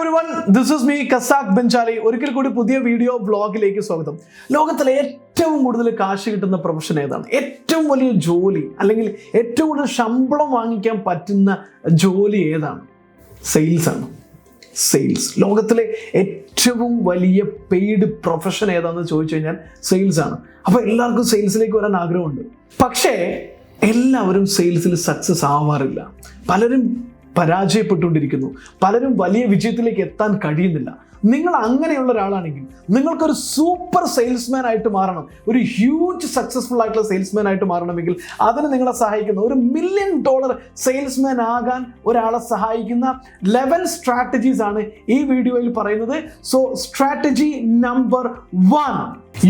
everyone, this is me, Casac Benjali. ഒരിക്കൽ കൂടി പുതിയ വീഡിയോ വ്ളോഗിലേക്ക് സ്വാഗതം. ലോകത്തിലെ ഏറ്റവും കൂടുതൽ കാശ് കിട്ടുന്ന പ്രൊഫഷൻ ഏതാണ്? ഏറ്റവും വലിയ ജോലി അല്ലെങ്കിൽ ഏറ്റവും കൂടുതൽ ശമ്പളം വാങ്ങിക്കാൻ പറ്റുന്ന ജോലി ഏതാണ്? സെയിൽസ് ആണ്. സെയിൽസ്. ലോകത്തിലെ ഏറ്റവും വലിയ പെയ്ഡ് പ്രൊഫഷൻ ഏതാണെന്ന് ചോദിച്ചു കഴിഞ്ഞാൽ സെയിൽസ് ആണ്. അപ്പോൾ എല്ലാവർക്കും സെയിൽസിലേക്ക് വരാൻ ആഗ്രഹമുണ്ട്. പക്ഷേ എല്ലാവരും സെയിൽസിൽ സക്സസ് ആവാറില്ല. പലരും പരാജയപ്പെട്ടുകൊണ്ടിരിക്കുന്നു. പലരും വലിയ വിജയത്തിലേക്ക് എത്താൻ കഴിയുന്നില്ല. നിങ്ങൾ അങ്ങനെയുള്ള ഒരാളാണെങ്കിൽ നിങ്ങൾക്കൊരു സൂപ്പർ സെയിൽസ്മാൻ ആയിട്ട് മാറണം, ഒരു ഹ്യൂജ് സക്സസ്ഫുൾ ആയിട്ടുള്ള സെയിൽസ്മാൻ ആയിട്ട് മാറണമെങ്കിൽ അതിന് നിങ്ങളെ സഹായിക്കുന്ന ഒരു $1 million സെയിൽസ്മാൻ ആകാൻ ഒരാളെ സഹായിക്കുന്ന 11 സ്ട്രാറ്റജീസ് ആണ് ഈ വീഡിയോയിൽ പറയുന്നത്. So strategy number 1,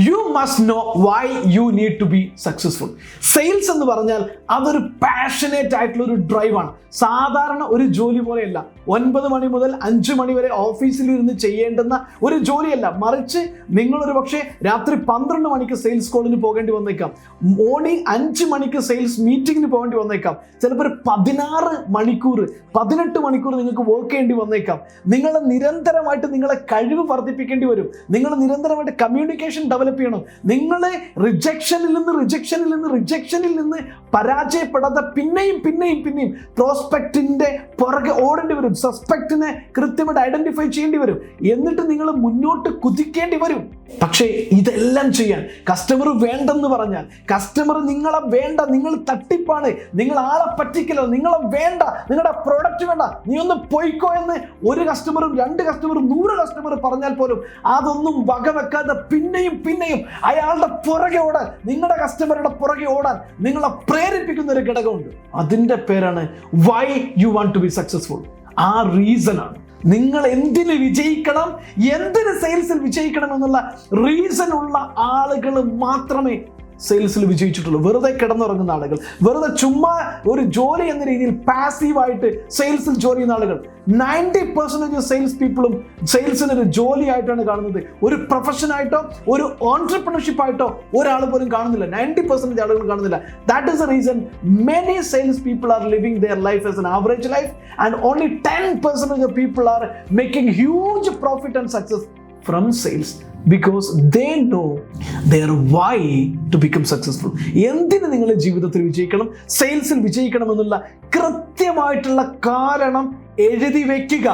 you must know why you need to be successful. Sales എന്ന് പറഞ്ഞാൽ അതൊരു പാഷനേറ്റ് ആയിട്ടുള്ള ഒരു ഡ്രൈവാണ്. സാധാരണ ഒരു ജോലി പോലെയല്ല. 9 മണി മുതൽ 5 മണി വരെ ഓഫീസിൽ ഇരുന്ന് ചെയ്യേണ്ടുന്ന ഒരു ജോലിയല്ല. മറിച്ച് നിങ്ങളൊരു പക്ഷേ രാത്രി 12 മണിക്ക് സെയിൽസ് കോളിന് പോകേണ്ടി വന്നേക്കാം, മോർണിംഗ് 5 മണിക്ക് സെയിൽസ് മീറ്റിങ്ങിന് പോകേണ്ടി വന്നേക്കാം, ചിലപ്പോൾ ഒരു 16 മണിക്കൂർ 18 മണിക്കൂർ നിങ്ങൾക്ക് വർക്ക് ചെയ്യേണ്ടി വന്നേക്കാം. നിങ്ങൾ നിരന്തരമായിട്ട് നിങ്ങളെ കഴിവ് വർദ്ധിപ്പിക്കേണ്ടി വരും. നിങ്ങൾ നിരന്തരമായിട്ട് കമ്മ്യൂണിക്കേഷൻ ഡെവലപ്പ് ചെയ്യണം. നിങ്ങൾ റിജക്ഷനിൽ നിന്ന് പരാജയപ്പെടാതെ പിന്നെയും പ്രോസ്പെക്റ്റിന്റെ പുറകെ ഓടേണ്ടി വരും. സസ്പെക്റ്റിനെ കൃത്യമായിട്ട് ഐഡന്റിഫൈ ചെയ്യേണ്ടി വരും. എന്നിട്ട് നിങ്ങൾ മുന്നോട്ട് കുതിക്കേണ്ടി വരും. പക്ഷേ ഇതെല്ലാം ചെയ്യാൻ കസ്റ്റമർ വേണ്ടെന്ന് പറഞ്ഞാൽ, കസ്റ്റമർ നിങ്ങളെ വേണ്ട, നിങ്ങൾ തട്ടിപ്പാണ്, നിങ്ങൾ ആളെ പറ്റിക്കലോ, നിങ്ങളെ വേണ്ട, നിങ്ങളുടെ പ്രോഡക്റ്റ് വേണ്ട, നീ ഒന്ന് പൊയ്ക്കോ എന്ന് ഒരു കസ്റ്റമറും 2 കസ്റ്റമറും 100 കസ്റ്റമർ പറഞ്ഞാൽ പോലും അതൊന്നും വകവെക്കാതെ പിന്നെയും അയാളുടെ പുറകെ ഓടാൻ, നിങ്ങളുടെ കസ്റ്റമറുടെ പുറകെ ഓടാൻ നിങ്ങളെ പ്രേരിപ്പിക്കുന്ന ഒരു ഘടകമുണ്ട്. അതിന്റെ പേരാണ് why you want to be successful. ആ റീസൺ ആണ്. നിങ്ങൾ എന്തിന് വിജയിക്കണം, എന്തിന് സെയിൽസിൽ വിജയിക്കണം എന്നുള്ള റീസൺ ഉള്ള ആളുകൾ മാത്രമേ സെയിൽസിൽ വിജയിച്ചിട്ടുള്ളൂ. വെറുതെ കിടന്നുറങ്ങുന്ന ആളുകൾ, വെറുതെ ചുമ്മാ ഒരു ജോലി എന്ന രീതിയിൽ പാസീവായിട്ട് സെയിൽസിൽ ജോലി ചെയ്യുന്ന ആളുകൾ, 90% സെയിൽസ് പീപ്പിളും സെയിൽസിന് ഒരു ജോലിയായിട്ടാണ് കാണുന്നത്. ഒരു പ്രൊഫഷനായിട്ടോ ഒരു ഓൺട്രപ്രണർഷിപ്പ് ആയിട്ടോ ഒരാൾ പോലും കാണുന്നില്ല. 90% ആളുകൾ കാണുന്നില്ല. That is the reason many sales people are living their life as an average life and only 10% of people are making huge profit and success from sales. Because they know their why to become successful. എന്തിന് നിങ്ങൾ ജീവിതത്തിൽ വിജയിക്കണം, സെയിൽസിൽ വിജയിക്കണം എന്നുള്ള കൃത്യമായിട്ടുള്ള കാരണം എഴുതി വെക്കുക.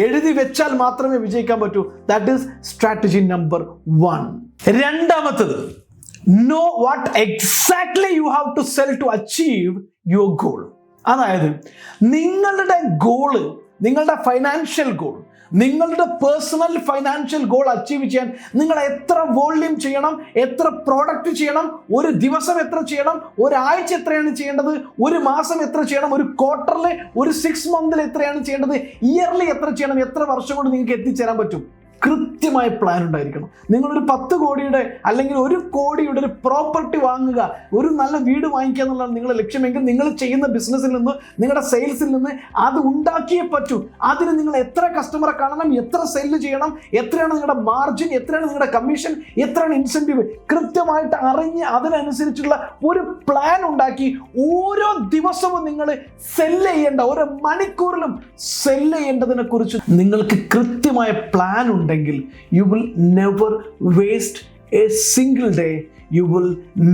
എഴുതി വെച്ചാൽ മാത്രമേ വിജയിക്കാൻ പറ്റൂ. That is strategy number 1. രണ്ടാമത്തത്, know what exactly you have to sell to achieve your goal. അതായത് നിങ്ങളുടെ ഗോള്, നിങ്ങളുടെ ഫൈനാൻഷ്യൽ ഗോൾ, നിങ്ങളുടെ പേഴ്സണൽ ഫൈനാൻഷ്യൽ ഗോൾ അച്ചീവ് ചെയ്യാൻ നിങ്ങൾ എത്ര വോള്യൂം ചെയ്യണം, എത്ര പ്രോഡക്റ്റ് ചെയ്യണം, ഒരു ദിവസം എത്ര ചെയ്യണം, ഒരാഴ്ച എത്രയാണ് ചെയ്യേണ്ടത്, ഒരു മാസം എത്ര ചെയ്യണം, ഒരു ക്വാർട്ടറിൽ, ഒരു 6 മന്തിൽ എത്രയാണ് ചെയ്യേണ്ടത്, ഇയർലി എത്ര ചെയ്യണം, എത്ര വർഷം കൊണ്ട് നിങ്ങൾക്ക് എത്തിച്ചേരാൻ പറ്റും. കൃത്യമായ പ്ലാൻ ഉണ്ടായിരിക്കണം. നിങ്ങളൊരു 10 കോടിയുടെ അല്ലെങ്കിൽ 1 കോടിയുടെ ഒരു പ്രോപ്പർട്ടി വാങ്ങുക, ഒരു നല്ല വീട് വാങ്ങിക്കുക എന്നുള്ളതാണ് നിങ്ങളുടെ ലക്ഷ്യമെങ്കിൽ നിങ്ങൾ ചെയ്യുന്ന ബിസിനസ്സിൽ നിന്ന്, നിങ്ങളുടെ സെയിൽസിൽ നിന്ന് അത് ഉണ്ടാക്കിയേ പറ്റൂ. അതിന് നിങ്ങൾ എത്ര കസ്റ്റമറെ കാണണം, എത്ര സെല്ല് ചെയ്യണം, എത്രയാണ് നിങ്ങളുടെ മാർജിൻ, എത്രയാണ് നിങ്ങളുടെ കമ്മീഷൻ, എത്രയാണ് ഇൻസെന്റീവ്, കൃത്യമായിട്ട് അറിഞ്ഞ് അതിനനുസരിച്ചുള്ള ഒരു പ്ലാൻ ഉണ്ടാക്കി ഓരോ ദിവസവും നിങ്ങൾ സെല്ല് ചെയ്യേണ്ട, ഓരോ മണിക്കൂറിലും സെല്ല് ചെയ്യേണ്ടതിനെ കുറിച്ച് നിങ്ങൾക്ക് കൃത്യമായ പ്ലാൻ ഉണ്ട്. You will never waste a single day. You will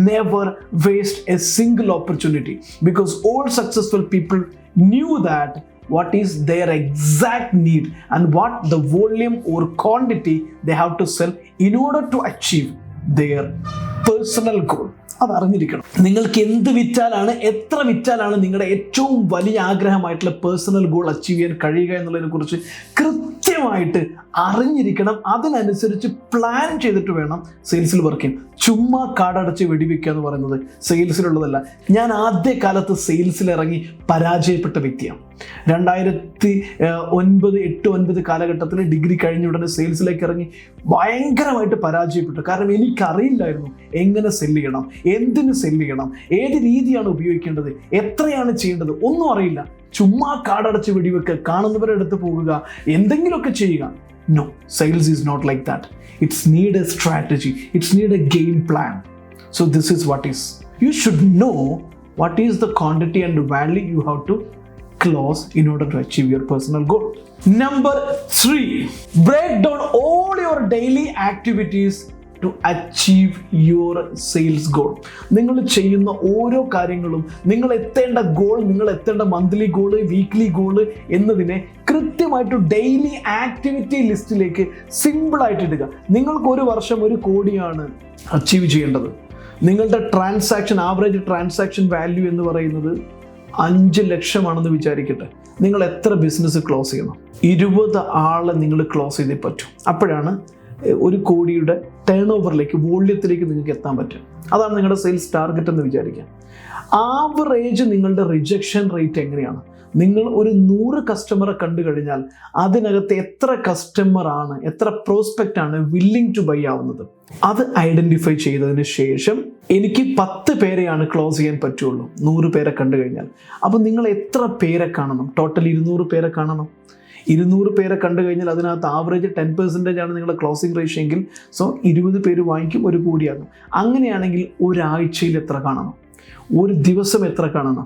never waste a single opportunity, because all successful people knew that what is their exact need and what the volume or quantity they have to sell in order to achieve their personal goal. അത് അറിഞ്ഞിരിക്കണം. നിങ്ങൾക്ക് എന്ത് വിറ്റാലാണ്, എത്ര വിറ്റാലാണ് നിങ്ങളുടെ ഏറ്റവും വലിയ ആഗ്രഹമായിട്ടുള്ള personal goal achieve ചെയ്യാൻ കഴിയുക എന്നുള്ളതിനെ കുറിച്ച് കൃത്യമായിട്ട് അറിഞ്ഞിരിക്കണം. അതിനനുസരിച്ച് പ്ലാൻ ചെയ്തിട്ട് വേണം സെയിൽസിൽ വർക്ക് ചെയ്യാൻ. ചുമ്മാ കാടടച്ച് വെടിവെക്കുക എന്ന് പറയുന്നത് സെയിൽസിലുള്ളതല്ല. ഞാൻ ആദ്യ കാലത്ത് സെയിൽസിൽ ഇറങ്ങി പരാജയപ്പെട്ട വ്യക്തിയാണ്. 2008-9 കാലഘട്ടത്തിൽ ഡിഗ്രി കഴിഞ്ഞ ഉടനെ സെയിൽസിലേക്ക് ഇറങ്ങി ഭയങ്കരമായിട്ട് പരാജയപ്പെട്ടു. കാരണം എനിക്കറിയില്ലായിരുന്നു എങ്ങനെ സെല്ല് ചെയ്യണം, എന്തിന് സെല്ല് ചെയ്യണം, ഏത് രീതിയാണ് ഉപയോഗിക്കേണ്ടത്, എത്രയാണ് ചെയ്യേണ്ടത്, ഒന്നും അറിയില്ല. ചുമ്മാ കാടടച്ച് വെടിവെക്കുക, കാണുന്നവരുടെ അടുത്ത് പോകുക, എന്തെങ്കിലുമൊക്കെ ചെയ്യുക. No, sales is not like that. It's need a strategy. It's need a game plan. So this is what is. You should know what is the quantity and value you have to close in order to achieve your personal goal. Number 3, break down all your daily activities to achieve your sales goal. നിങ്ങൾ ചെയ്യുന്ന ഓരോ കാര്യങ്ങളും, നിങ്ങൾ എത്തേണ്ട goal, നിങ്ങൾ എത്തേണ്ട monthly goal, weekly goal എന്നതിനെ കൃത്യമായിട്ട് ഡെയിലി ആക്ടിവിറ്റി ലിസ്റ്റിലേക്ക് സിമ്പിളായിട്ട് ഇടുക. നിങ്ങൾക്ക് ഒരു വർഷം 1 കോടിയാണ് അച്ചീവ് ചെയ്യേണ്ടത്. നിങ്ങളുടെ ആവറേജ് ട്രാൻസാക്ഷൻ വാല്യൂ എന്ന് പറയുന്നത് 5 ലക്ഷമാണെന്ന് വിചാരിക്കട്ടെ. നിങ്ങൾ എത്ര ബിസിനസ് ക്ലോസ് ചെയ്യണം? 20 ആളെ നിങ്ങൾ ക്ലോസ് ചെയ്തേ പറ്റും. അപ്പോഴാണ് 1 കോടിയുടെ ടേൺ ഓവറിലേക്ക്, വോള്യത്തിലേക്ക് നിങ്ങൾക്ക് എത്താൻ പറ്റും. അതാണ് നിങ്ങളുടെ സെയിൽസ് ടാർഗറ്റ് എന്ന് വിചാരിക്കാം. ആവറേജ് നിങ്ങളുടെ റിജക്ഷൻ റേറ്റ് എങ്ങനെയാണ്? നിങ്ങൾ ഒരു 100 കസ്റ്റമറെ കണ്ടു കഴിഞ്ഞാൽ അതിനകത്ത് എത്ര കസ്റ്റമറാണ്, എത്ര പ്രോസ്പെക്റ്റ് ആണ് വില്ലിംഗ് ടു ബൈ ആവുന്നത്? അത് ഐഡന്റിഫൈ ചെയ്തതിന് ശേഷം എനിക്ക് 10 പേരെയാണ് ക്ലോസ് ചെയ്യാൻ പറ്റുള്ളൂ 100 പേരെ കണ്ടു കഴിഞ്ഞാൽ. അപ്പോൾ നിങ്ങൾ എത്ര പേരെ കാണണം? ടോട്ടൽ 200 പേരെ കാണണം. 200 പേരെ കണ്ടു കഴിഞ്ഞാൽ അതിനകത്ത് ആവറേജ് 10% ആണ് നിങ്ങളുടെ ക്ലോസിംഗ് റേഷ്യോ എങ്കിൽ, സോ 20 പേര് വാങ്ങിക്കും, 1 കോടിയാകും. അങ്ങനെയാണെങ്കിൽ ഒരാഴ്ചയിൽ എത്ര കാണണം? ഒരു ദിവസം എത്ര കാണണം?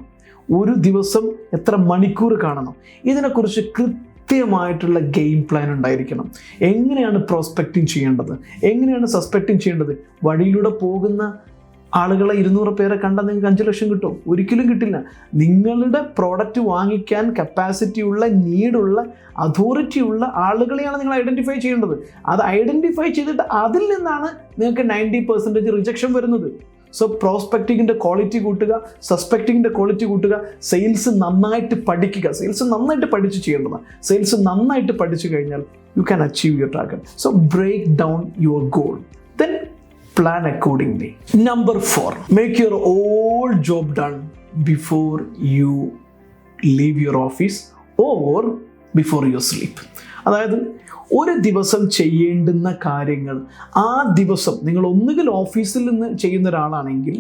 ഒരു ദിവസം എത്ര മണിക്കൂർ കാണണം? ഇതിനെക്കുറിച്ച് കൃത്യമായിട്ടുള്ള ഗെയിം പ്ലാൻ ഉണ്ടായിരിക്കണം. എങ്ങനെയാണ് പ്രോസ്പെക്റ്റിംഗ് ചെയ്യേണ്ടത്? എങ്ങനെയാണ് സസ്പെക്റ്റിംഗ് ചെയ്യേണ്ടത്? വഴിയിലൂടെ പോകുന്ന ആളുകളെ 200 പേരെ കണ്ടാൽ നിങ്ങൾക്ക് 5 ലക്ഷം കിട്ടും? ഒരിക്കലും കിട്ടില്ല. നിങ്ങളുടെ പ്രോഡക്റ്റ് വാങ്ങിക്കാൻ കപ്പാസിറ്റി ഉള്ള, നീഡുള്ള, അതോറിറ്റി ഉള്ള ആളുകളെയാണ് നിങ്ങൾ ഐഡന്റിഫൈ ചെയ്യേണ്ടത്. അത് ഐഡന്റിഫൈ ചെയ്തിട്ട് അതിൽ നിന്നാണ് നിങ്ങൾക്ക് 90% റിജക്ഷൻ വരുന്നത്. സോ പ്രോസ്പെക്റ്റിങ്ങിൻ്റെ ക്വാളിറ്റി കൂട്ടുക, സസ്പെക്റ്റിങ്ങിൻ്റെ ക്വാളിറ്റി കൂട്ടുക, സെയിൽസ് നന്നായിട്ട് പഠിക്കുക. സെയിൽസ് നന്നായിട്ട് പഠിച്ച് ചെയ്യേണ്ടതാണ്. സെയിൽസ് നന്നായിട്ട് പഠിച്ചു കഴിഞ്ഞാൽ you can achieve your target. So break down your goal, then plan accordingly. Number 4, make your whole job done before you leave your office or before you sleep. അതായത് ഒരു ദിവസം ചെയ്യേണ്ടുന്ന കാര്യങ്ങൾ ആ ദിവസം നിങ്ങൾ ഒന്നുകിൽ ഓഫീസിൽ നിന്ന് ചെയ്യുന്ന ഒരാളാണെങ്കിൽ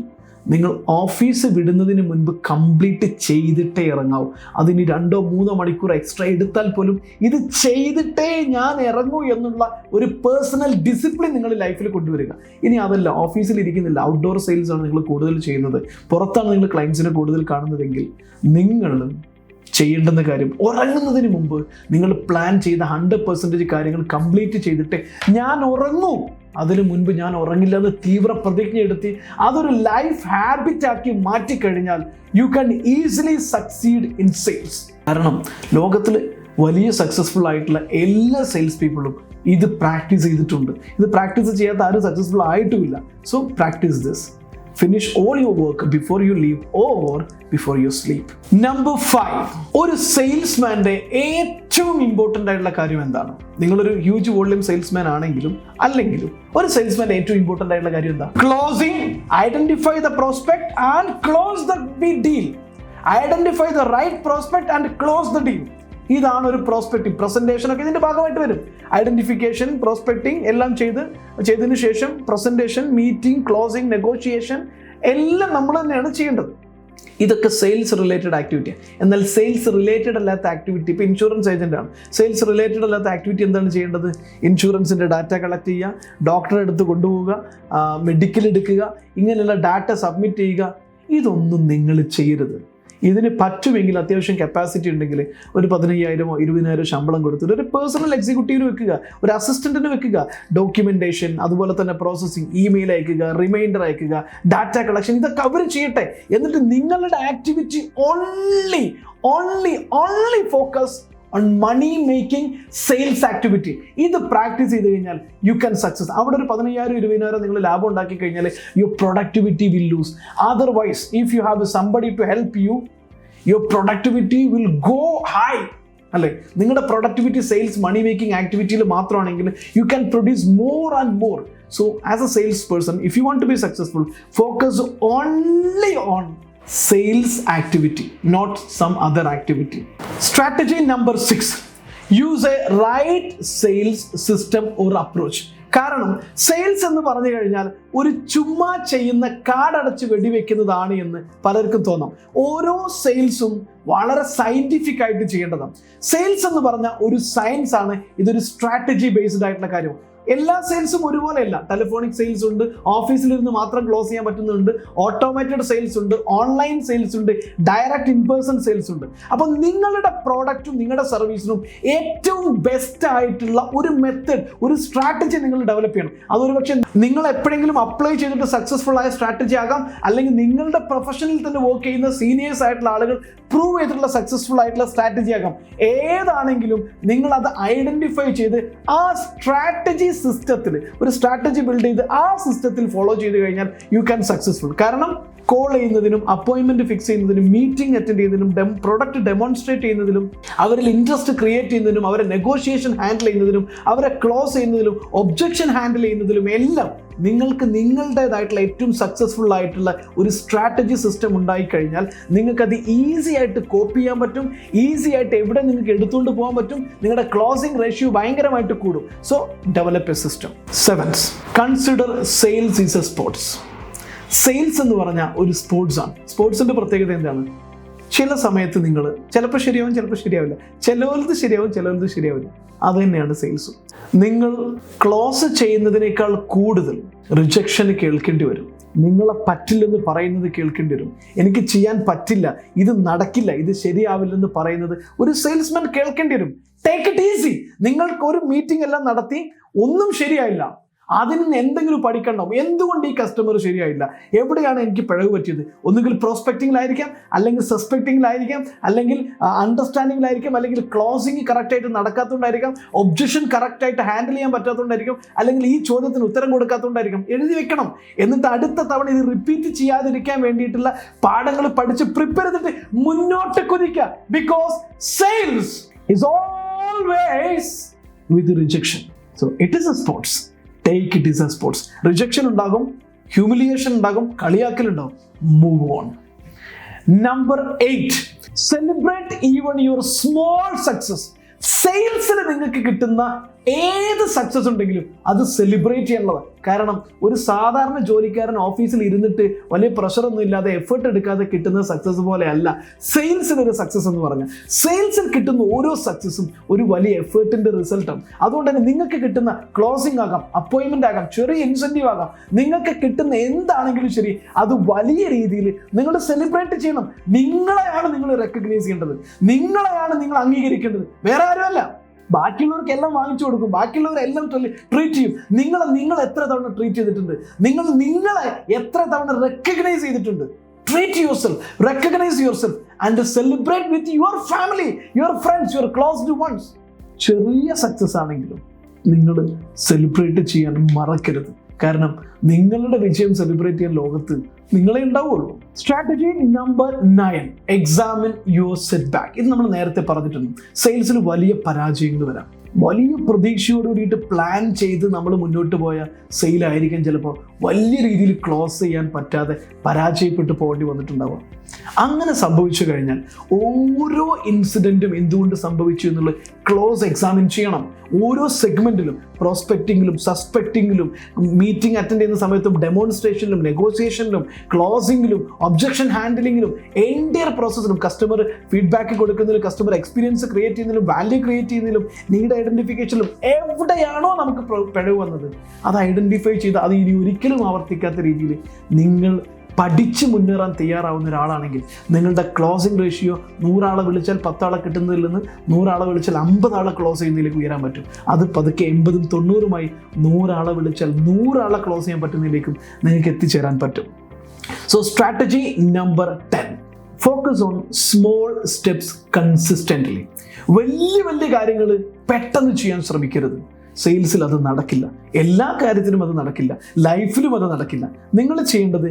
നിങ്ങൾ ഓഫീസ് വിടുന്നതിന് മുൻപ് കംപ്ലീറ്റ് ചെയ്തിട്ടേ ഇറങ്ങാവൂ. അതിന് 2-3 മണിക്കൂർ എക്സ്ട്രാ എടുത്താൽ പോലും ഇത് ചെയ്തിട്ടേ ഞാൻ ഇറങ്ങൂ എന്നുള്ള ഒരു പേഴ്സണൽ ഡിസിപ്ലിൻ നിങ്ങൾ ലൈഫിൽ കൊണ്ടുവരിക. ഇനി അതല്ല, ഓഫീസിൽ ഇരിക്കുന്നില്ല, ഔട്ട്ഡോർ സെയിൽസ് ആണ് നിങ്ങൾ കൂടുതൽ ചെയ്യുന്നത്, പുറത്താണ് നിങ്ങൾ ക്ലയൻസിനെ കൂടുതൽ കാണുന്നതെങ്കിൽ നിങ്ങൾ ചെയ്യേണ്ടുന്ന കാര്യം ഉറങ്ങുന്നതിന് മുമ്പ് നിങ്ങൾ പ്ലാൻ ചെയ്ത 100% കാര്യങ്ങൾ കംപ്ലീറ്റ് ചെയ്തിട്ട് ഞാൻ ഉറങ്ങൂ, അതിനു മുൻപ് ഞാൻ ഉറങ്ങില്ല എന്ന് തീവ്ര പ്രതിജ്ഞ എടുത്ത് അതൊരു ലൈഫ് ഹാബിറ്റ് ആക്കി മാറ്റിക്കഴിഞ്ഞാൽ you can easily succeed in sales. കാരണം ലോകത്തിൽ വലിയ സക്സസ്ഫുൾ ആയിട്ടുള്ള എല്ലാ സെയിൽസ് പീപ്പിളും ഇത് പ്രാക്ടീസ് ചെയ്തിട്ടുണ്ട്. ഇത് പ്രാക്ടീസ് ചെയ്യാത്ത ആരും സക്സസ്ഫുൾ ആയിട്ടുമില്ല. So practice this. Finish all your work before you leave or before you sleep. Number 5, ഒരു സെയിൽസ്മാൻ്റെ ഏറ്റവും ഇമ്പോർട്ടൻ്റ് ആയിട്ടുള്ള കാര്യം എന്താണ്? നിങ്ങളൊരു ഹ്യൂജ് വോളിയം സെയിൽസ്മാൻ ആണെങ്കിലും അല്ലെങ്കിലും ഒരു സെയിൽസ്മാൻ്റെ ഏറ്റവും ഇമ്പോർട്ടൻ്റ് ആയിട്ടുള്ള കാര്യം എന്താ? Closing. Identify the prospect and close the deal. Identify the right prospect and close the deal. ഇതാണ് ഒരു പ്രോസ്പെക്റ്റിംഗ്. പ്രസന്റേഷൻ ഒക്കെ ഇതിന്റെ ഭാഗമായിട്ട് വരും. ഐഡന്റിഫിക്കേഷൻ, പ്രോസ്പെക്റ്റിംഗ് എല്ലാം ചെയ്തതിനു ശേഷം പ്രസന്റേഷൻ, മീറ്റിംഗ്, ക്ലോസിംഗ്, നെഗോഷിയേഷൻ എല്ലാം നമ്മൾ തന്നെയാണ് ചെയ്യേണ്ടത്. ഇതൊക്കെ സെയിൽസ് റിലേറ്റഡ് ആക്ടിവിറ്റിയാണ്. എന്നാൽ സെയിൽസ് റിലേറ്റഡ് അല്ലാത്ത ആക്ടിവിറ്റി, ഇപ്പോൾ ഇൻഷുറൻസ് ഏജന്റ് ആണ്, സെയിൽസ് റിലേറ്റഡ് അല്ലാത്ത ആക്ടിവിറ്റി എന്താണ് ചെയ്യേണ്ടത്? ഇൻഷുറൻസിൻ്റെ ഡാറ്റ കളക്ട് ചെയ്യുക, ഡോക്ടറെ അടുത്ത് കൊണ്ടുപോവുക, മെഡിക്കൽ എടുക്കുക, ഇങ്ങനെയുള്ള ഡാറ്റ സബ്മിറ്റ് ചെയ്യുക. ഇതൊന്നും നിങ്ങൾ ചെയ്യരുത്. ഇതിന് പറ്റുമെങ്കിൽ അത്യാവശ്യം കപ്പാസിറ്റി ഉണ്ടെങ്കിൽ ഒരു 15,000 20,000 ശമ്പളം കൊടുത്തിട്ട് ഒരു പേഴ്സണൽ എക്സിക്യൂട്ടീവിന് വെക്കുക, ഒരു അസിസ്റ്റന്റിന് വെക്കുക. ഡോക്യുമെന്റേഷൻ, അതുപോലെ തന്നെ പ്രോസസ്സിംഗ്, ഇമെയിൽ അയക്കുക, റിമൈൻഡർ അയക്കുക, ഡാറ്റ കളക്ഷൻ, ഇതൊക്കെ അവർ ചെയ്യട്ടെ. എന്നിട്ട് നിങ്ങളുടെ activity only focus on money making sales activity. ഇത് പ്രാക്ടീസ് ചെയ്ത് കഴിഞ്ഞാൽ യു ക്യാൻ സക്സസ്. അവിടെ ഒരു 15,000 20,000 നിങ്ങൾ ലാഭം ഉണ്ടാക്കി കഴിഞ്ഞാൽ your productivity will lose. Otherwise if you have somebody to help you, your productivity will go high. അല്ലേ? നിങ്ങളുടെ പ്രൊഡക്ടിവിറ്റി സെയിൽസ് മണി മേക്കിംഗ് ആക്ടിവിറ്റിയിൽ മാത്രമാണെങ്കിൽ you can produce more and more. So as a salesperson, if you want to be successful, focus only on sales activity, not some other activity. Strategy number 6, use a right sales system or approach. കാരണം sales എന്ന് പറഞ്ഞു കഴിഞ്ഞാൽ ഒരു ചുമ്മാ ചെയ്യുന്ന കാർഡടച്ച് വെടിവെക്കുന്നതാണ് എന്ന് പലർക്കും തോന്നാം. ഓരോ സെയിൽസും വളരെ സയന്റിഫിക് ആയിട്ട് ചെയ്യേണ്ടതാണ്. സെയിൽസ് എന്ന് പറഞ്ഞാൽ ഒരു സയൻസ് ആണ്. ഇതൊരു സ്ട്രാറ്റജി ബേസ്ഡ് ആയിട്ടുള്ള കാര്യം. എല്ലാ സെയിൽസും ഒരുപോലെയല്ല. ടെലിഫോണിക് സെയിൽസ് ഉണ്ട്, ഓഫീസിലിരുന്ന് മാത്രം ക്ലോസ് ചെയ്യാൻ പറ്റുന്നുണ്ട്, ഓട്ടോമേറ്റഡ് സെയിൽസ് ഉണ്ട്, ഓൺലൈൻ സെയിൽസ് ഉണ്ട്, ഡയറക്റ്റ് ഇൻ പേഴ്സൺ സെയിൽസ് ഉണ്ട്. അപ്പോൾ നിങ്ങളുടെ പ്രോഡക്റ്റും നിങ്ങളുടെ സർവീസിനും ഏറ്റവും ബെസ്റ്റ് ആയിട്ടുള്ള ഒരു മെത്തേഡ്, ഒരു സ്ട്രാറ്റജി നിങ്ങൾ ഡെവലപ്പ് ചെയ്യണം. അതൊരു പക്ഷേ നിങ്ങൾ എപ്പോഴെങ്കിലും അപ്ലൈ ചെയ്തിട്ട് സക്സസ്ഫുൾ ആയ സ്ട്രാറ്റജി ആകാം, അല്ലെങ്കിൽ നിങ്ങളുടെ പ്രൊഫഷനിൽ തന്നെ വർക്ക് ചെയ്യുന്ന സീനിയേഴ്സ് ആയിട്ടുള്ള ആളുകൾ പ്രൂവ് ചെയ്തിട്ടുള്ള സക്സസ്ഫുൾ ആയിട്ടുള്ള സ്ട്രാറ്റജി ആകാം. ഏതാണെങ്കിലും നിങ്ങൾ അത് ഐഡന്റിഫൈ ചെയ്ത് ആ സ്ട്രാറ്റജി സിസ്റ്റത്തിൽ ഒരു സ്ട്രാറ്റജി ബിൽഡ് ചെയ്ത് ആ സിസ്റ്റത്തിൽ ഫോളോ ചെയ്ത് കഴിഞ്ഞാൽ യു ക്യാൻ സക്സസ്ഫുൾ. കാരണം കോൾ ചെയ്യുന്നതിനും അപ്പോയിൻമെന്റ് ഫിക്സ് ചെയ്യുന്നതിനും മീറ്റിംഗ് അറ്റൻഡ് ചെയ്യുന്നതിനും പ്രൊഡക്റ്റ് ഡെമോൺസ്ട്രേറ്റ് ചെയ്യുന്നതിനും അവരിൽ ഇൻട്രസ്റ്റ് ക്രിയേറ്റ് ചെയ്യുന്നതിനും അവരെ നെഗോഷിയേഷൻ ഹാൻഡിൽ ചെയ്യുന്നതിനും അവരെ ക്ലോസ് ചെയ്യുന്നതിലും ഒബ്ജക്ഷൻ ഹാൻഡിൽ ചെയ്യുന്നതിലും എല്ലാം നിങ്ങൾക്ക് നിങ്ങളുടേതായിട്ടുള്ള ഏറ്റവും സക്സസ്ഫുൾ ആയിട്ടുള്ള ഒരു സ്ട്രാറ്റജി സിസ്റ്റം ഉണ്ടായിക്കഴിഞ്ഞാൽ നിങ്ങൾക്കത് ഈസി ആയിട്ട് കോപ്പി ചെയ്യാൻ പറ്റും, ഈസി ആയിട്ട് എവിടെ നിങ്ങൾക്ക് എടുത്തുകൊണ്ട് പോകാൻ പറ്റും, നിങ്ങളുടെ ക്ലോസിംഗ് റേഷ്യോ ഭയങ്കരമായിട്ട് കൂടും. So develop A system. 7th, consider sales is a sports. Sales എന്ന് പറഞ്ഞാൽ ഒരു സ്പോർട്സാണ്. സ്പോർട്സിന്റെ പ്രത്യേകത എന്താണ്? ചില സമയത്ത് നിങ്ങൾ ചിലപ്പോൾ ശരിയാവും, ചിലപ്പോൾ ശരിയാവില്ല, ചിലവർക്ക് ശരിയാവും, ചിലവർക്ക് ശരിയാവില്ല. അത് തന്നെയാണ് സെയിൽസും. നിങ്ങൾ ക്ലോസ് ചെയ്യുന്നതിനേക്കാൾ കൂടുതൽ റിജക്ഷന് കേൾക്കേണ്ടി വരും. നിങ്ങളെ പറ്റില്ലെന്ന് പറയുന്നത് കേൾക്കേണ്ടി വരും. എനിക്ക് ചെയ്യാൻ പറ്റില്ല, ഇത് നടക്കില്ല, ഇത് ശരിയാവില്ലെന്ന് പറയുന്നത് ഒരു സെയിൽസ്മാൻ കേൾക്കേണ്ടി വരും. Take it easy. നിങ്ങൾക്ക് ഒരു മീറ്റിംഗ് എല്ലാം നടത്തി ഒന്നും ശരിയായില്ല, അതിൽ നിന്ന് എന്തെങ്കിലും പഠിക്കണ്ടാവും. എന്തുകൊണ്ട് ഈ കസ്റ്റമർ ശരിയായില്ല, എവിടെയാണ് എനിക്ക് പിഴവ് പറ്റിയത്? ഒന്നുകിൽ പ്രോസ്പെക്റ്റിംഗിലായിരിക്കാം, അല്ലെങ്കിൽ സസ്പെക്റ്റിംഗിലായിരിക്കാം, അല്ലെങ്കിൽ അണ്ടർസ്റ്റാൻഡിങ്ങിലായിരിക്കാം, അല്ലെങ്കിൽ ക്ലോസിംഗ് കറക്റ്റായിട്ട് നടക്കാത്തതുകൊണ്ടായിരിക്കാം, ഒബ്ജക്ഷൻ കറക്റ്റായിട്ട് ഹാൻഡിൽ ചെയ്യാൻ പറ്റാത്തതുകൊണ്ടായിരിക്കും, അല്ലെങ്കിൽ ഈ ചോദ്യത്തിന് ഉത്തരം കൊടുക്കാത്തതുകൊണ്ടായിരിക്കും. എഴുതി വെക്കണം. എന്നിട്ട് അടുത്ത തവണ ഇത് റിപ്പീറ്റ് ചെയ്യാതിരിക്കാൻ വേണ്ടിയിട്ടുള്ള പാഠങ്ങൾ പഠിച്ച് പ്രിപ്പയർ ചെയ്തിട്ട് മുന്നോട്ട് കുതിക്കുക. Because sales is always with rejection. So it is a sports. Take it as a sports. Rejection ഉണ്ടാകും, ഹ്യൂമിലിയേഷൻ ഉണ്ടാകും, കളിയാക്കലുണ്ടാകും. Move on. Number 8, celebrate even your small success. സെയിൽസിൽ നിങ്ങൾക്ക് കിട്ടുന്ന ഏത് സക്സസ് ഉണ്ടെങ്കിലും അത് സെലിബ്രേറ്റ് ചെയ്യാനുള്ളതാണ്. കാരണം ഒരു സാധാരണ ജോലിക്കാരൻ ഓഫീസിൽ ഇരുന്നിട്ട് വലിയ പ്രഷറൊന്നും ഇല്ലാതെ എഫേർട്ട് എടുക്കാതെ കിട്ടുന്ന സക്സസ് പോലെ അല്ല സെയിൽസിനൊരു സക്സസ് എന്ന് പറഞ്ഞാൽ. സെയിൽസിൽ കിട്ടുന്ന ഓരോ സക്സസും ഒരു വലിയ എഫേർട്ടിന്റെ റിസൾട്ടാണ്. അതുകൊണ്ട് തന്നെ നിങ്ങൾക്ക് കിട്ടുന്ന ക്ലോസിംഗ് ആകാം, അപ്പോയിൻമെന്റ് ആകാം, ചെറിയ ഇൻസെന്റീവ് ആകാം, നിങ്ങൾക്ക് കിട്ടുന്ന എന്താണെങ്കിലും ശരി അത് വലിയ രീതിയിൽ നിങ്ങൾ സെലിബ്രേറ്റ് ചെയ്യണം. നിങ്ങളെയാണ് നിങ്ങൾ റെക്കഗ്നൈസ് ചെയ്യേണ്ടത്, നിങ്ങളെയാണ് നിങ്ങൾ അംഗീകരിക്കേണ്ടത്, വേറെ ആരുമല്ല. ബാക്കിയുള്ളവർക്ക് എല്ലാം വാങ്ങിച്ചു കൊടുക്കും, ബാക്കിയുള്ളവരെല്ലാം ട്രീറ്റ് ചെയ്യും. നിങ്ങൾ എത്ര തവണ ട്രീറ്റ് ചെയ്തിട്ടുണ്ട്? നിങ്ങളെ എത്ര തവണ റെക്കഗ്നൈസ് ചെയ്തിട്ടുണ്ട്? Treat yourself, recognize yourself and celebrate with your family, your friends, your close ones. ചെറിയ സക്സസ് ആണെങ്കിലും നിങ്ങൾ സെലിബ്രേറ്റ് ചെയ്യാൻ മറക്കരുത്. കാരണം നിങ്ങളുടെ വിജയം സെലിബ്രേറ്റ് ചെയ്യാൻ ലോകത്ത് നിങ്ങളെ ഉണ്ടാവുള്ളൂ. Strategy number 9, examine your set back. ഇത് നമ്മൾ നേരത്തെ പറഞ്ഞിട്ടുണ്ട്. സെയിൽസിൽ വലിയ പരാജയങ്ങൾ വരാം. വലിയ പ്രതീക്ഷയോട് കൂടിയിട്ട് പ്ലാൻ ചെയ്ത് നമ്മൾ മുന്നോട്ട് പോയ സെയിലായിരിക്കും ചിലപ്പോൾ വലിയ രീതിയിൽ ക്ലോസ് ചെയ്യാൻ പറ്റാതെ പരാജയപ്പെട്ടു പോകേണ്ടി വന്നിട്ടുണ്ടാവുക. അങ്ങനെ സംഭവിച്ചു കഴിഞ്ഞാൽ ഓരോ ഇൻസിഡൻറ്റും എന്തുകൊണ്ട് സംഭവിച്ചു എന്നുള്ളത് ക്ലോസ് എക്സാമിൻ ചെയ്യണം. ഓരോ സെഗ്മെന്റിലും, പ്രോസ്പെക്റ്റിങ്ങിലും, സസ്പെക്റ്റിങ്ങിലും, മീറ്റിംഗ് അറ്റൻഡ് ചെയ്യുന്ന സമയത്തും, ഡെമോൺസ്ട്രേഷനിലും, നെഗോസിയേഷനിലും, ക്ലോസിങ്ങിലും, ഒബ്ജക്ഷൻ ഹാൻഡിലിങ്ങിലും, എൻറ്റയർ പ്രോസസ്സിലും, കസ്റ്റമർ ഫീഡ്ബാക്ക് കൊടുക്കുന്നതിലും, കസ്റ്റമർ എക്സ്പീരിയൻസ് ക്രിയേറ്റ് ചെയ്യുന്നതിലും, വാല്യൂ ക്രിയേറ്റ് ചെയ്യുന്നതിലും, നീഡ് ഐഡന്റിഫിക്കേഷനിലും എവിടെയാണോ നമുക്ക് പിഴവ് വന്നത് അത് ഐഡന്റിഫൈ ചെയ്ത് അത് ഇനി ഒരിക്കലും ആവർത്തിക്കാത്ത രീതിയിൽ നിങ്ങൾ പഠിച്ച് മുന്നേറാൻ തയ്യാറാവുന്ന ഒരാളാണെങ്കിൽ നിങ്ങളുടെ ക്ലോസിംഗ് റേഷ്യോ 100 ആളെ വിളിച്ചാൽ 10 ആളെ കിട്ടുന്നതിൽ നിന്ന് 100 ആളെ വിളിച്ചാൽ 50 ആളെ ക്ലോസ് ചെയ്യുന്നതിലേക്ക് ഉയരാൻ പറ്റും. അത് പതുക്കെ 80, 90 100 ആളെ വിളിച്ചാൽ 100 ആളെ ക്ലോസ് ചെയ്യാൻ പറ്റുന്നതിലേക്കും നിങ്ങൾക്ക് എത്തിച്ചേരാൻ പറ്റും. So strategy number 10, focus on small steps consistently. വലിയ കാര്യങ്ങൾ പെട്ടെന്ന് ചെയ്യാൻ ശ്രമിക്കരുത്. സെയിൽസിൽ അത് നടക്കില്ല, എല്ലാ കാര്യത്തിലും അത് നടക്കില്ല, ലൈഫിലും അത് നടക്കില്ല. നിങ്ങൾ ചെയ്യേണ്ടത്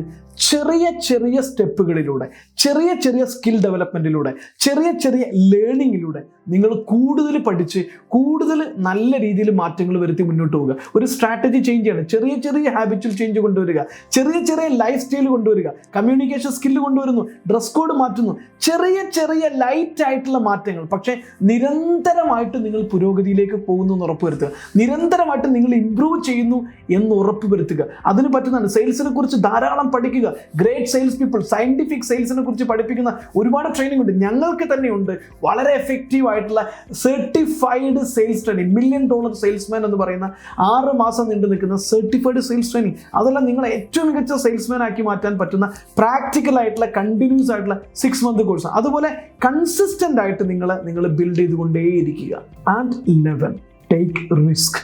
ചെറിയ സ്റ്റെപ്പുകളിലൂടെ, ചെറിയ സ്കിൽ ഡെവലപ്മെൻറ്റിലൂടെ, ചെറിയ ലേണിങ്ങിലൂടെ നിങ്ങൾ കൂടുതൽ പഠിച്ച് കൂടുതൽ നല്ല രീതിയിൽ മാറ്റങ്ങൾ വരുത്തി മുന്നോട്ട് പോവുക. ഒരു സ്ട്രാറ്റജി ചേഞ്ച് ചെയ്യണം. ചെറിയ ഹാബിച്വൽ ചേഞ്ച് കൊണ്ടുവരിക, ചെറിയ ലൈഫ് സ്റ്റൈൽ കൊണ്ടുവരിക, കമ്മ്യൂണിക്കേഷൻ സ്കില്ല് കൊണ്ടുവരുന്നു, ഡ്രസ് കോഡ് മാറ്റുന്നു, ചെറിയ ലൈറ്റ് ആയിട്ടുള്ള മാറ്റങ്ങൾ. പക്ഷേ നിരന്തരമായിട്ട് നിങ്ങൾ പുരോഗതിയിലേക്ക് പോകുന്നു എന്ന് ഉറപ്പുവരുത്തുക. നിരന്തരമായിട്ട് നിങ്ങൾ ഇംപ്രൂവ് ചെയ്യുന്നു എന്ന് ഉറപ്പ് വരുത്തുക. അതിന് പറ്റുന്നതാണ്. സെയിൽസിനെ കുറിച്ച് ധാരാളം പഠിക്കുക, പഠിക്കുക. ഗ്രേറ്റ് സെയിൽസ് പീപ്പിൾ, സയന്റിഫിക് സെയിൽസിനെ കുറിച്ച് പഠിപ്പിക്കുന്ന ഒരുപാട് ട്രെയിനിങ് ഉണ്ട്. ഞങ്ങൾക്ക് തന്നെയുണ്ട് വളരെ എഫക്റ്റീവ് ആയിട്ടുള്ള certified sales training. $1 million salesman എന്ന് പറയുന്ന 6 മാസം നീണ്ടു നിൽക്കുന്ന സർട്ടിഫൈഡ് സെയിൽസ് ട്രെയിനിങ്. അതെല്ലാം നിങ്ങളെ ഏറ്റവും മികച്ച സെയിൽസ്മാൻ ആക്കി മാറ്റാൻ പറ്റുന്ന പ്രാക്ടിക്കൽ ആയിട്ടുള്ള കണ്ടിന്യൂസ് ആയിട്ടുള്ള 6 month കോഴ്സ്. അതുപോലെ കൺസിസ്റ്റന്റ് ആയിട്ട് നിങ്ങൾ ബിൽഡ് ചെയ്തുകൊണ്ടേയിരിക്കുക. And 11, take risk.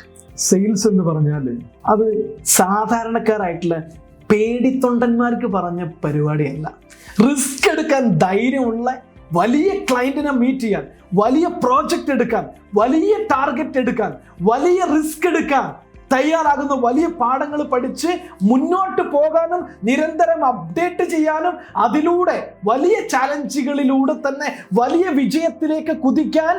സെയിൽസ് എന്ന് പറഞ്ഞാൽ അത് സാധാരണക്കാരായിട്ടുള്ള പേടിത്തൊണ്ടന്മാർക്ക് പറഞ്ഞ പരിപാടിയല്ല. റിസ്ക് എടുക്കാൻ ധൈര്യമുള്ള, വലിയ ക്ലയന്റിനെ മീറ്റ് ചെയ്യാൻ, വലിയ പ്രോജക്റ്റ് എടുക്കാൻ, വലിയ ടാർഗറ്റ് എടുക്കാൻ, വലിയ റിസ്ക് എടുക്കാൻ തയ്യാറാകുന്ന, വലിയ പാഠങ്ങൾ പഠിച്ച് മുന്നോട്ട് പോകാനും നിരന്തരം അപ്ഡേറ്റ് ചെയ്യാനും അതിലൂടെ വലിയ ചാലഞ്ചുകളിലൂടെ തന്നെ വലിയ വിജയത്തിലേക്ക് കുതിക്കാൻ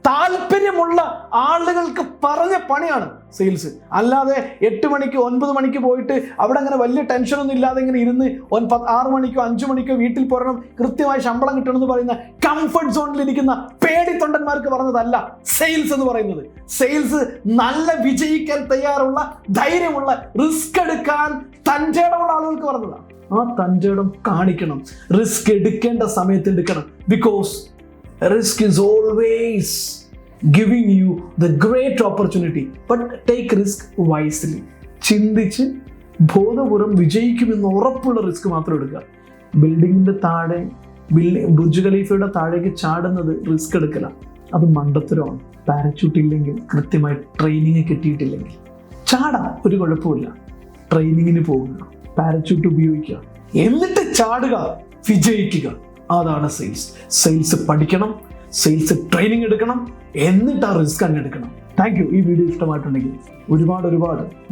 താല്പര്യമുള്ള ആളുകൾക്ക് പറഞ്ഞ പണിയാണ് സെയിൽസ്. അല്ലാതെ 8 മണിക്ക് 9 മണിക്ക് പോയിട്ട് അവിടെ അങ്ങനെ വലിയ ടെൻഷനൊന്നും ഇല്ലാതെ ഇങ്ങനെ ഇരുന്ന് 6 മണിക്കോ 5 മണിക്കോ വീട്ടിൽ പോരണം, കൃത്യമായി ശമ്പളം കിട്ടണം എന്ന് പറയുന്ന കംഫർട്ട് സോണിലിരിക്കുന്ന പേടിത്തൊണ്ടന്മാർക്ക് പറഞ്ഞതല്ല സെയിൽസ് എന്ന് പറയുന്നത്. സെയിൽസ് നല്ല വിജയിക്കാൻ തയ്യാറുള്ള, ധൈര്യമുള്ള, റിസ്ക് എടുക്കാൻ തൻ്റെടമുള്ള ആളുകൾക്ക് പറഞ്ഞതാണ്. ആ തൻ്റെടം കാണിക്കണം. റിസ്ക് എടുക്കേണ്ട സമയത്ത് എടുക്കണം. Because risk is always giving you the great opportunity, but take risk wisely. ചിന്തിച്ച് ബോധപൂർവം വിജയിക്കുമെന്ന് ഉറപ്പുള്ള റിസ്ക് മാത്രം എടുക്കുക. ബിൽഡിങ്ങിന്റെ താഴെ, ബുർജ് ഖലീഫയുടെ താഴേക്ക് ചാടുന്നത് റിസ്ക് എടുക്കല, അത് മണ്ടത്തരമാണ്. പാരച്യൂട്ട് ഇല്ലെങ്കിൽ, കൃത്യമായി ട്രെയിനിങ് കിട്ടിയിട്ടില്ലെങ്കിൽ ചാടാം, ഒരു കുഴപ്പമില്ല. ട്രെയിനിങ്ങിന് പോകുക, പാരച്യൂട്ട് ഉപയോഗിക്കുക, എന്നിട്ട് ചാടുക, വിജയിക്കുക. അതാണ് സെയിൽസ്. സെയിൽസ് പഠിക്കണം, സെയിൽസ് ട്രെയിനിങ് എടുക്കണം, എന്നിട്ട് ആ റിസ്ക് അങ്ങ് എടുക്കണം. Thank you. ഈ വീഡിയോ ഇഷ്ടമായിട്ടുണ്ടെങ്കിൽ ഒരുപാട്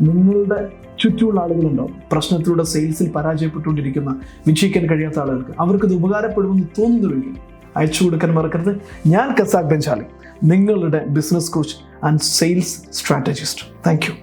നിങ്ങളുടെ ചുറ്റുമുള്ള ആളുകളുണ്ടാവും പ്രശ്നത്തിലൂടെ സെയിൽസിൽ പരാജയപ്പെട്ടുകൊണ്ടിരിക്കുന്ന, വിജയിക്കാൻ കഴിയാത്ത ആളുകൾക്ക്. അവർക്കത് ഉപകാരപ്പെടുമെന്ന് തോന്നുന്നുവെങ്കിൽ അയച്ചു കൊടുക്കാൻ മറക്കരുത്. ഞാൻ കസാക് ബെഞ്ചാലി, നിങ്ങളുടെ business coach and sales strategist. Thank you.